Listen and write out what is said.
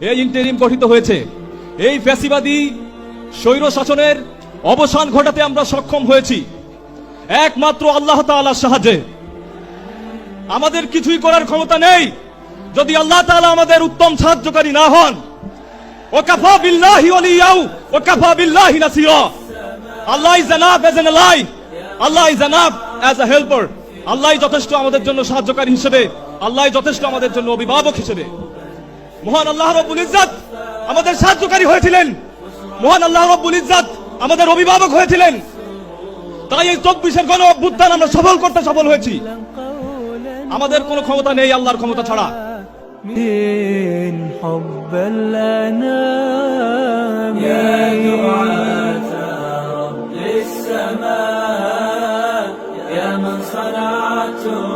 এই ইন্টারিম গঠিত হয়েছে। এই ফ্যাসিবাদী স্বৈর শাসনের অবসান ঘটাতে আমরা সক্ষম হয়েছি একমাত্র আল্লাহ তাআলার সাহায্যে। আমাদের কিছুই করার ক্ষমতা নেই যদি আল্লাহ তাআলা আমাদের উত্তম সাহায্যকারী না হন। ওয়াকাফা বিল্লাহি ওয়ালিয়াউ ওয়াকাফা বিল্লাহি নাসিরা। Allah is enough as an ally, Allah is enough as a helper. আল্লাহই যথেষ্ট আমাদের জন্য সাহায্যকারী হিসেবে, আল্লাহই যথেষ্ট আমাদের জন্য অভিভাবক হিসেবে। মহান আল্লাহ রাব্বুল ইজ্জত আমাদের সাহায্যকারী হয়েছিলেন, মহান আল্লাহ রাব্বুল ইজ্জত আমাদের অভিভাবক হয়েছিলেন। তাই এই 24-এর গণ অভ্যুত্থান আমরা সফল হয়েছি। আমাদের কোনো ক্ষমতা নেই আল্লাহর ক্ষমতা ছাড়া। حب الأنام يا دعاة رب السماء يا من صنعته